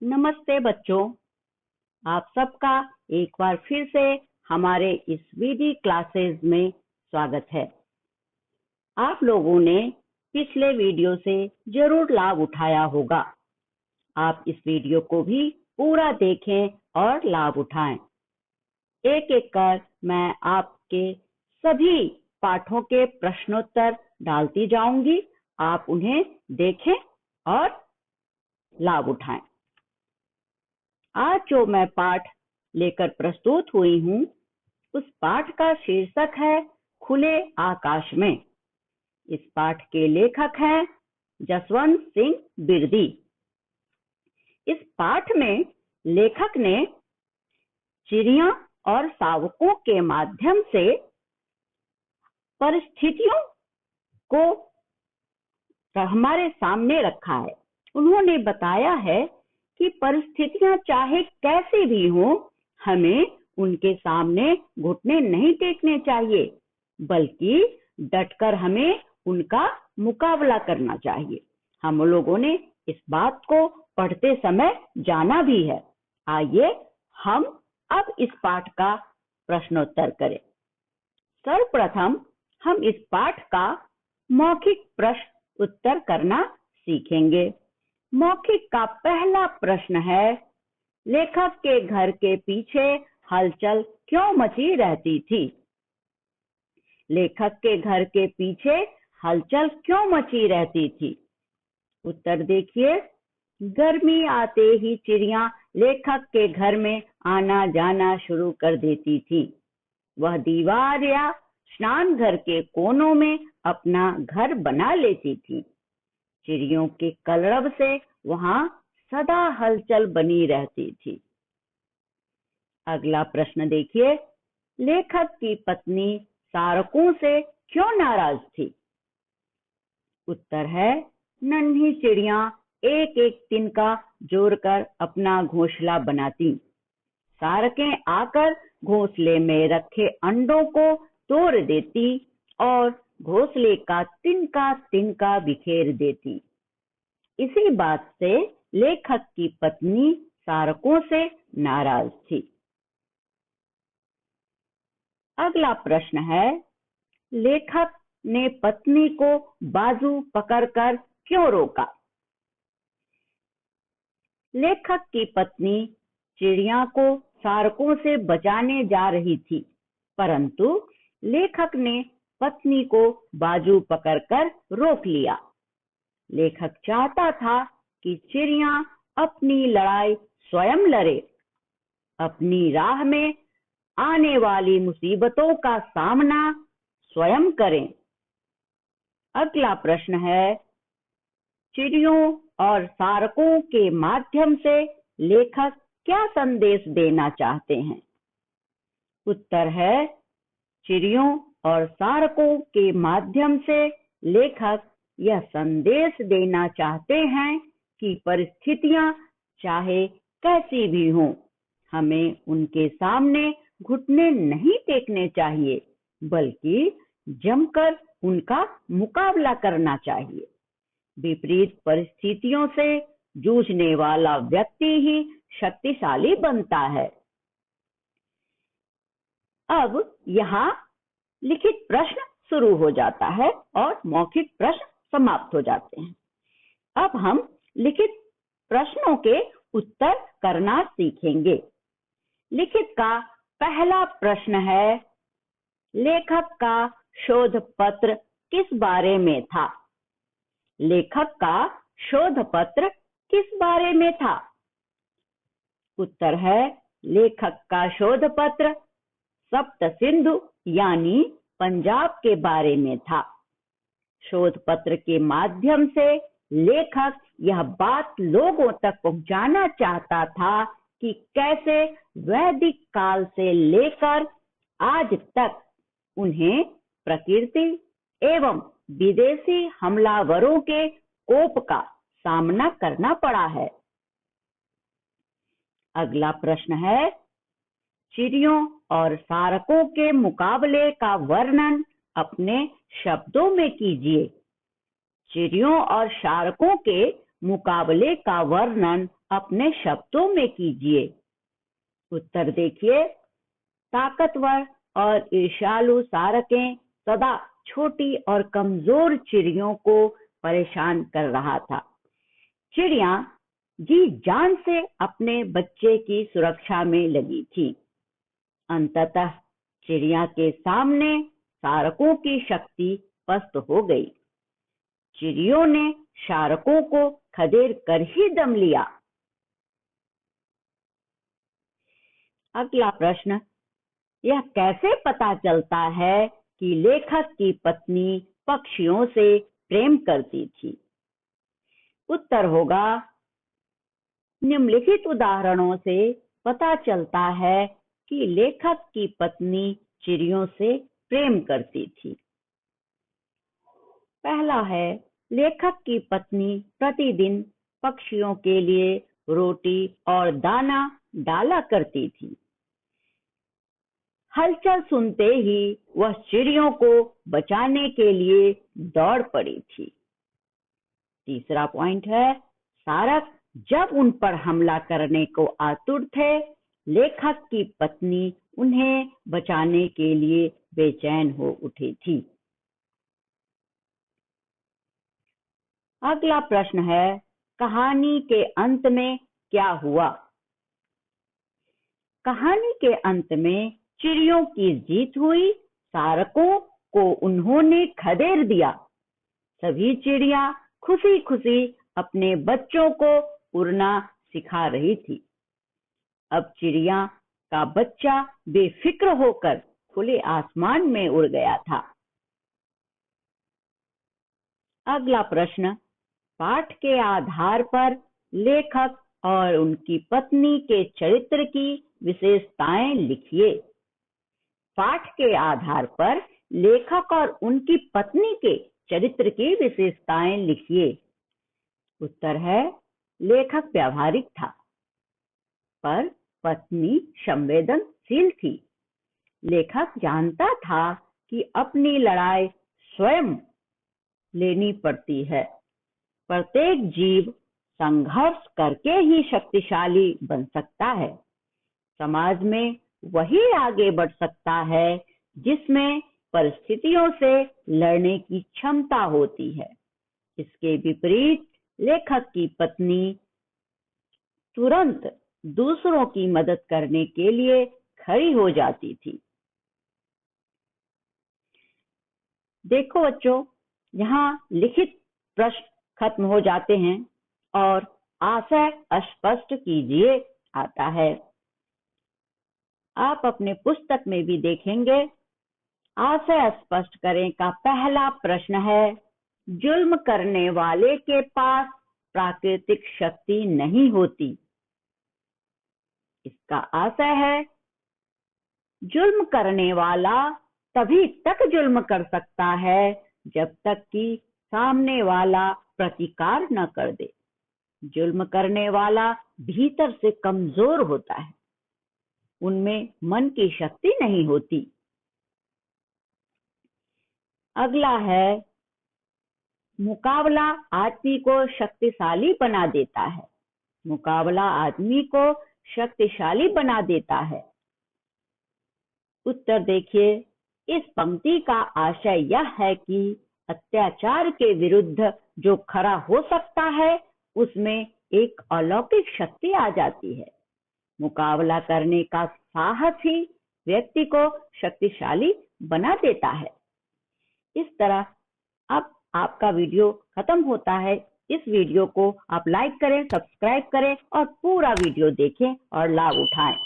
नमस्ते बच्चों, आप सबका एक बार फिर से हमारे इस वीडी क्लासेस में स्वागत है। आप लोगों ने पिछले वीडियो से जरूर लाभ उठाया होगा। आप इस वीडियो को भी पूरा देखें और लाभ उठाएं। एक एक कर मैं आपके सभी पाठों के प्रश्नोत्तर डालती जाऊंगी। आप उन्हें देखें और लाभ उठाएं। आज जो मैं पाठ लेकर प्रस्तुत हुई हूँ, उस पाठ का शीर्षक है खुले आकाश में। इस पाठ के लेखक हैं जसवंत सिंह बिरदी। इस पाठ में लेखक ने चिड़िया और शावकों के माध्यम से परिस्थितियों को हमारे सामने रखा है। उन्होंने बताया है कि परिस्थितियां चाहे कैसी भी हों, हमें उनके सामने घुटने नहीं टेकने चाहिए, बल्कि डटकर हमें उनका मुकाबला करना चाहिए। हम लोगों ने इस बात को पढ़ते समय जाना भी है। आइए हम अब इस पाठ का प्रश्नोत्तर करें। सर्वप्रथम हम इस पाठ का मौखिक प्रश्न उत्तर करना सीखेंगे। मौखिक का पहला प्रश्न है, लेखक के घर के पीछे हलचल क्यों मची रहती थी? लेखक के घर के पीछे हलचल क्यों मची रहती थी? उत्तर देखिए। गर्मी आते ही चिड़िया लेखक के घर में आना जाना शुरू कर देती थी। वह दीवार या स्नान घर के कोनों में अपना घर बना लेती थी। चिड़ियों के कलरव से वहां सदा हलचल बनी रहती थी। अगला प्रश्न देखिए, लेखक की पत्नी शावकों से क्यों नाराज थी? उत्तर है, नन्ही चिड़िया एक एक तिनका जोड़कर अपना घोंसला बनाती। शावकें आकर घोंसले में रखे अंडों को तोड़ देती और घोंसले का तिनका तिनका बिखेर देती। इसी बात से लेखक की पत्नी शावकों से नाराज थी। अगला प्रश्न है, लेखक ने पत्नी को बाजू पकड़कर क्यों रोका? लेखक की पत्नी चिड़िया को शावकों से बचाने जा रही थी, परंतु लेखक ने पत्नी को बाजू पकड़कर रोक लिया। लेखक चाहता था कि चिड़िया अपनी लड़ाई स्वयं लड़े, अपनी राह में आने वाली मुसीबतों का सामना स्वयं करें। अगला प्रश्न है, चिड़ियों और शावकों के माध्यम से लेखक क्या संदेश देना चाहते हैं? उत्तर है, चिड़ियों और शावकों के माध्यम से लेखक यह संदेश देना चाहते हैं कि परिस्थितियां चाहे कैसी भी हों, हमें उनके सामने घुटने नहीं टेकने चाहिए, बल्कि जमकर उनका मुकाबला करना चाहिए। विपरीत परिस्थितियों से जूझने वाला व्यक्ति ही शक्तिशाली बनता है। अब यहाँ लिखित प्रश्न शुरू हो जाता है और मौखिक प्रश्न समाप्त हो जाते हैं। अब हम लिखित प्रश्नों के उत्तर करना सीखेंगे। लिखित का पहला प्रश्न है, लेखक का शोध पत्र किस बारे में था? लेखक का शोध पत्र किस बारे में था? उत्तर है, लेखक का शोध पत्र सप्त सिंधु यानी पंजाब के बारे में था। शोध पत्र के माध्यम से लेखक यह बात लोगों तक पहुंचाना चाहता था कि कैसे वैदिक काल से लेकर आज तक उन्हें प्रकृति एवं विदेशी हमलावरों के कोप का सामना करना पड़ा है। अगला प्रश्न है, चिड़ियों और शावकों के मुकाबले का वर्णन अपने शब्दों में कीजिए। चिड़ियों और शावकों के मुकाबले का वर्णन अपने शब्दों में कीजिए। उत्तर देखिए, ताकतवर और ईर्ष्यालु सारकें सदा छोटी और कमजोर चिड़ियों को परेशान कर रहा था। चिड़िया जी जान से अपने बच्चे की सुरक्षा में लगी थी। अंततः चिड़िया के सामने सारकों की शक्ति पस्त हो गई। चिड़ियों ने शारकों को खदेड़ कर ही दम लिया। अगला प्रश्न, यह कैसे पता चलता है कि लेखक की पत्नी पक्षियों से प्रेम करती थी? उत्तर होगा, निम्नलिखित उदाहरणों से पता चलता है कि लेखक की पत्नी चिड़ियों से प्रेम करती थी। पहला है, लेखक की पत्नी प्रतिदिन पक्षियों के लिए रोटी और दाना डाला करती थी। हलचल सुनते ही वह चिड़ियों को बचाने के लिए दौड़ पड़ी थी। तीसरा पॉइंट है, सारक जब उन पर हमला करने को आतुर थे, लेखक की पत्नी उन्हें बचाने के लिए बेचैन हो उठी थी। अगला प्रश्न है, कहानी के अंत में क्या हुआ? कहानी के अंत में चिड़ियों की जीत हुई। सारकों को उन्होंने खदेड़ दिया। सभी चिड़िया खुशी खुशी अपने बच्चों को उड़ना सिखा रही थी। अब चिड़िया का बच्चा बेफिक्र होकर खुले आसमान में उड़ गया था। अगला प्रश्न, पाठ के आधार पर लेखक और उनकी पत्नी के चरित्र की विशेषताएं लिखिए। पाठ के आधार पर लेखक और उनकी पत्नी के चरित्र की विशेषताएं लिखिए। उत्तर है, लेखक व्यावहारिक था, पर पत्नी संवेदनशील थी। लेखक जानता था कि अपनी लड़ाई स्वयं लेनी पड़ती है। प्रत्येक जीव संघर्ष करके ही शक्तिशाली बन सकता है। समाज में वही आगे बढ़ सकता है जिसमें परिस्थितियों से लड़ने की क्षमता होती है। इसके विपरीत लेखक की पत्नी तुरंत दूसरों की मदद करने के लिए खड़ी हो जाती थी। देखो बच्चों, यहाँ लिखित प्रश्न खत्म हो जाते हैं और आशय स्पष्ट कीजिए आता है। आप अपने पुस्तक में भी देखेंगे। आशय स्पष्ट करें का पहला प्रश्न है, जुल्म करने वाले के पास प्राकृतिक शक्ति नहीं होती। इसका आशय है, जुल्म करने वाला तभी तक जुल्म कर सकता है जब तक कि सामने वाला प्रतिकार न कर दे। जुल्म करने वाला भीतर से कमजोर होता है, उनमें मन की शक्ति नहीं होती। अगला है, मुकाबला आदमी को शक्तिशाली बना देता है। मुकाबला आदमी को शक्तिशाली बना देता है। उत्तर देखिए, इस पंक्ति का आशय यह है कि अत्याचार के विरुद्ध जो खड़ा हो सकता है उसमें एक अलौकिक शक्ति आ जाती है। मुकाबला करने का साहस ही व्यक्ति को शक्तिशाली बना देता है। इस तरह अब आपका वीडियो खत्म होता है। इस वीडियो को आप लाइक करें, सब्सक्राइब करें और पूरा वीडियो देखें और लाभ उठाएं।